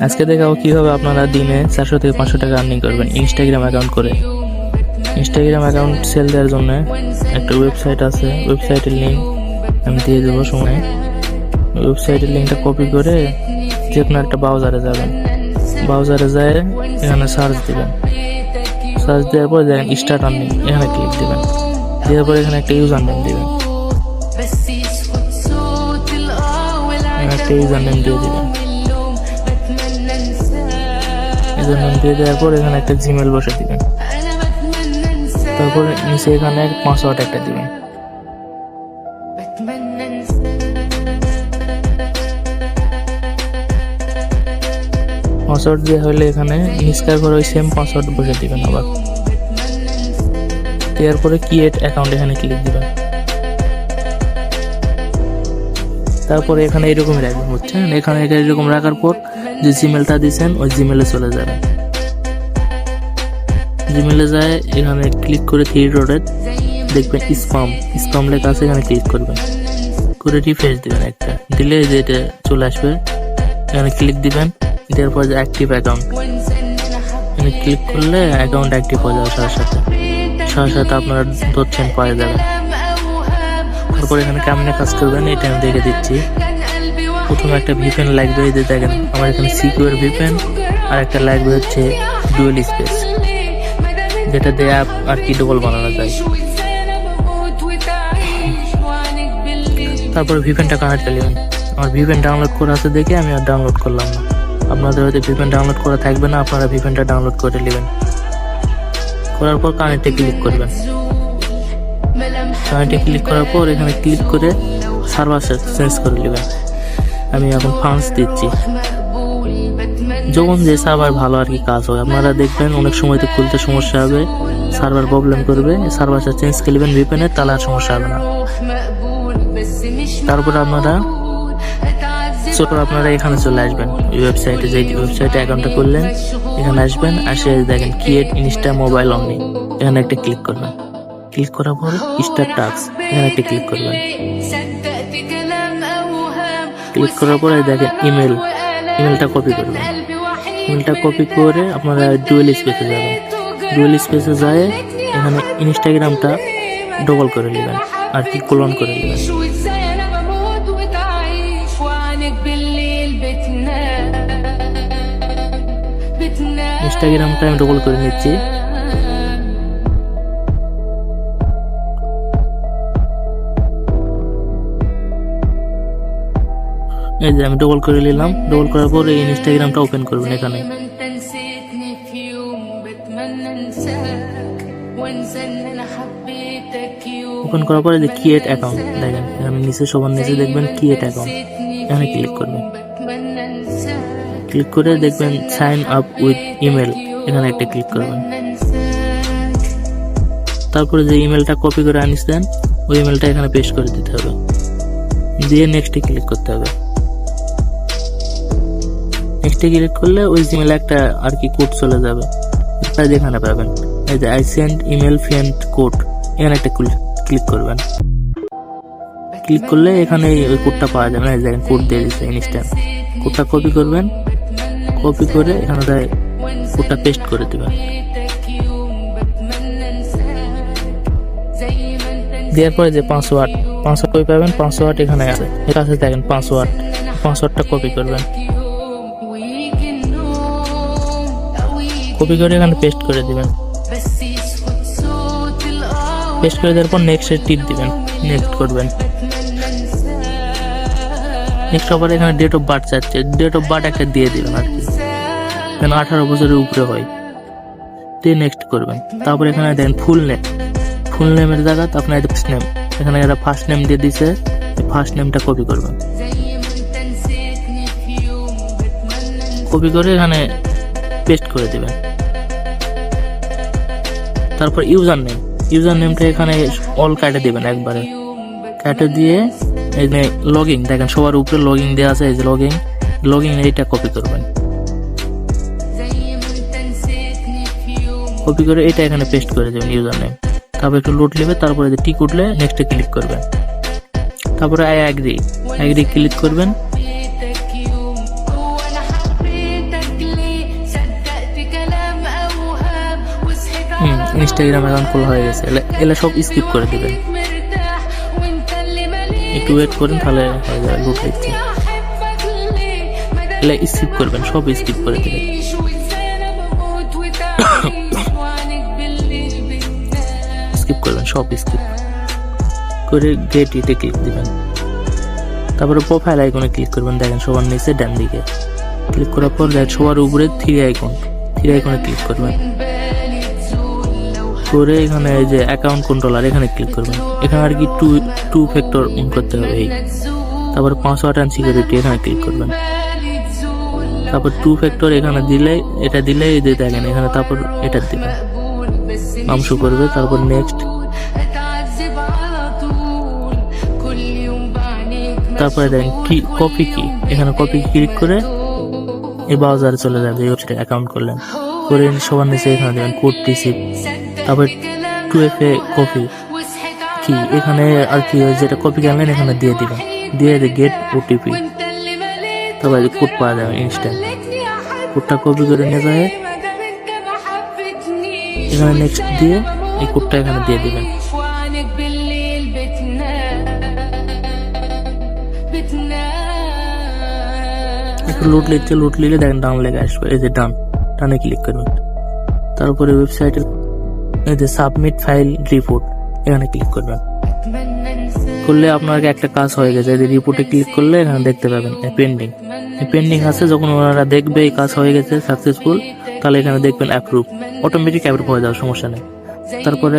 আজকে দেখাবো কিভাবে আপনারা দিনে 400 থেকে 500 টাকা আর্নিং করবেন ইনস্টাগ্রাম অ্যাকাউন্ট করে। ইনস্টাগ্রাম অ্যাকাউন্ট সেল দেওয়ার জন্য একটা ওয়েবসাইট আছে, ওয়েবসাইটের লিঙ্ক আমি দিয়ে দেবো সময়। ওয়েবসাইটের লিঙ্কটা কপি করে যে কোনো একটা ব্রাউজারে যাবেন, ব্রাউজারে যায় এখানে সার্চ দিবেন, সার্চ দেওয়ার পর দেখেন স্টার্ট আর্নিং, এখানে ক্লিক দিবেন, দেওয়ার পর এখানে একটা ইউজার নেম দিবেন, একটা ইউজার নেম দিয়ে দিবেন। ইউজার নেম দিয়ে দেওয়ার পর এখানে একটা জিমেল বসে দিবেন, তারপরে নিচে এখানে পাসওয়ার্ড একটা দিবেন। পাসওয়ার্ড দিয়ে হলে এখানে নিচকার করে ওই সেম পাসওয়ার্ড বসে দিবেন আবার। দেওয়ার পরে ক্রিয়েট অ্যাকাউন্ট এখানে ক্লিক দিবেন। তারপরে এখানে এরকমই রাখবেন, বুঝছেন? এখানে এরকম রাখার পর যে জিমেলটা দিয়েছেন ওই জিমেলে চলে যাবেন। জিমেলে যায় এখানে ক্লিক করে থ্রি ডটে দেখবেন স্পাম লেখা আছে, এখানে ক্লিক করবেন, করে রিফ্রেশ দিবেন একটা, দিলে যে এটা চলে আসবে। এখানে ক্লিক দিবেন, দেওয়ার পর যে অ্যাক্টিভ অ্যাকাউন্ট এখানে ক্লিক করলে অ্যাকাউন্ট অ্যাক্টিভ হয়ে যাবে সাথে সাথে আপনারা ধরছেন পাওয়া যাবে। তারপর এখানে কেমনে কাজ করবেন এটা আমি দেখে দিচ্ছি। প্রথমে একটা ভিপিএন লাগবে, এই যে দেখেন আমার এখানে সিকিউর ভিপিএন, আর একটা লাগবে হচ্ছে ডুয়েল স্পেস, যেটা দিয়ে অ্যাপ আর কি ডবল বানানো যায়। তারপর ভিপিএনটা কানেক্ট করে নেবেন। আমার ভিপিএন ডাউনলোড করা আছে দেখে আমি আর ডাউনলোড করলাম না, আপনাদের হয়তো ভিপিএন ডাউনলোড করা থাকবে না, আপনারা ভিপিএনটা ডাউনলোড করে নেবেন। করার পর কানেক্টে ক্লিক করবেন, কানেক্টে ক্লিক করার পর এখানে ক্লিক করে সার্ভার চেঞ্জ করে নেবেন। আমি এখন ফান্ডস দিচ্ছি, যখন যে সার্ভার ভালো আর কি কাজ হয় আপনারা দেখবেন অনেক সময় তো খুলতে সমস্যা হবে, সার্ভার প্রবলেম করবে, সার্ভারটা চেঞ্জ করে নেবেন ভিপিএনের, তাহলে আর সমস্যা হবে না। তারপর আপনারা এখানে চলে আসবেন ওয়েবসাইটে, যে ওয়েবসাইটে অ্যাকাউন্টটা করলেন এখানে আসবেন, আসে দেখেন ক্রিয়েট ইনস্টা মোবাইল অনলি, এখানে একটা ক্লিক করবেন। ক্লিক করার পর স্টার্ট টাস্ক এখানে একটা ক্লিক করবেন। ক্লিক করার পরে দেখেন ইমেলটা কপি করবেন। ইমেলটা কপি করে আপনারা ডুয়েল স্পেসে যাবেন, ডুয়েল স্পেসে যায় এখানে ইনস্টাগ্রামটা ডবল করে নেবেন আর কি ক্লোন করে নেবেন। ইনস্টাগ্রামটা আমি ডবল করে নিচ্ছি। এই যে আমি ডবল করে নিলাম, ডবল করার পর এই ইনস্টাগ্রামটা ওপেন করবেন। এখানে ওপেন করার পরে যে ক্রিয়েট অ্যাকাউন্ট দেখেন এখানে নিচে সবার নিচে দেখবেন ক্রিয়েট অ্যাকাউন্ট, এখানে ক্লিক করবেন। ক্লিক করে দেখবেন সাইন আপ উইথ ইমেল, এখানে একটা ক্লিক করবেন। তারপরে যে ইমেলটা কপি করে আনিছেন ওই ইমেলটা এখানে পেস্ট করে দিতে হবে, দিয়ে নেক্সটে ক্লিক করতে হবে। নেক্সটে ক্লিক করলে ওই জিমেলে একটা আর কি কোড চলে যাবে, যেখানে পাবেন এই যে I send email friend code, এখানে একটা ক্লিক করবেন। ক্লিক করলে এখানে ওই কোডটা পাওয়া যাবে, এই দেখেন কোড দিয়ে দিচ্ছে ইনস্ট্যান্ট। কোডটা কপি করবেন, কপি করে এখানে কোডটা পেস্ট করে দেবেন। দেওয়ার পরে যে পাসওয়ার্ড কই পাবেন, পাসওয়ার্ড এখানে আছে, এটা আছে দেখেন পাসওয়ার্ডটা কপি করবেন, কপি করে এখানে পেস্ট করে দিবেন। পেস্ট করে দেওয়ার পর নেক্সট টিপ দিবেন, নেক্সট করবেন। নেক্সট আবার এখানে ডেট অফ বার্থ চাচ্ছে, ডেট অফ বার্থ একটা দিয়ে দিবেন আর কি, যেন 18 বছরের উপরে হয়, দিয়ে নেক্সট করবেন। তারপর এখানে দেখেন ফুল নেমের জায়গাতে আপনার ফার্স্ট নেম, এখানে এরা ফার্স্ট নেম দিয়ে দিচ্ছে, ফার্স্ট নেমটা কপি করবেন। কপি করে এখানে পেস্ট করে দিবেন। তারপর ইউজার নেমটা এখানে অল কাটে দিবেন, একবারে কাটে দিয়ে এই যে লগইন দেখেন সবার উপরে লগইন দেওয়া আছে, এই যে লগইন এইটা কপি করবেন। কপি করে এটা এখানে পেস্ট করে দেবেন ইউজার নেম। তারপর একটু লোড নেবে, তারপরে যে টিক উঠলে নেক্সটে ক্লিক করবেন। তারপরে আই অ্যাগ্রি ক্লিক করবেন। ইনস্টাগ্রাম অ্যাকাউন্ট খোলা হয়ে গেছে, এলা সব স্কিপ করে দিবেন। একটু ওয়েট করেন, তাহলে হয়ে যাবে। লুট লিখছে এলা স্কিপ করবেন, সব স্কিপ করে দিবেন। স্কিপ করবেন, সব স্কিপ করে গেট ইটে ক্লিক দিবেন। তারপরে প্রোফাইল আইকনে ক্লিক করবেন, দেখেন সবার নিচে ডান দিকে। ক্লিক করার পর দেখেন সবার উপরে থ্রি আইকনে ক্লিক করবেন। করে এখানে এই যে অ্যাকাউন্ট কন্ট্রোলার এখানে ক্লিক করবেন। এখানে আর কি টু ফ্যাক্টর অন করতে হবে এই। তারপর পাসওয়ার্ড অ্যান্ড সিকিউরিটি এখানে ক্লিক করবেন। তারপর টু ফ্যাক্টর এখানে দিলে, এটা দিলে এই যে দেখেন এখানে, তারপর এটা দিবেন, নামশো করবে। তারপর নেক্সট, তারপরে দেখেন কি কপি কি, এখানে কপি ক্লিক করে এই ব্রাউজারে চলে যাবে। এই ওয়েবসাইটে অ্যাকাউন্ট করলেন, করে সবার নিচে এখানে দেবেন কোড রিসিপ্ট। তারপর 2FA কপি কি, এখানে আর কি যেটা কপি আনলেন এখানে দিয়ে দিবেন, দিয়ে গেট ওটিপি। তারপর কোড পাওয়া যাবে ইনস্ট্যান্ট। কোডটা কপি করে নিয়ে যায় এখানে নেক্সট দিয়ে এই কোডটা এখানে দিয়ে দিবেন। একটু লুট লিখলে দেখেন ডান লেগে আসবে, এই যে ডানে ক্লিক করবেন। তারপরে ওয়েবসাইটের এই যে সাবমিট ফাইল রিপোর্ট এখানে ক্লিক করবেন। করলে আপনার একটা কাজ হয়ে গেছে। এই রিপোর্টে ক্লিক করলে এখানে দেখতে পাবেন পেন্ডিং আছে। যখন ওনারা দেখবে এই কাজ হয়ে গেছে সাকসেসফুল, তাহলে এখানে দেখবেন অ্যাপ্রুভ, অটোমেটিক অ্যাপ্রুভ হয়ে যাওয়ার সমস্যা নেই। তারপরে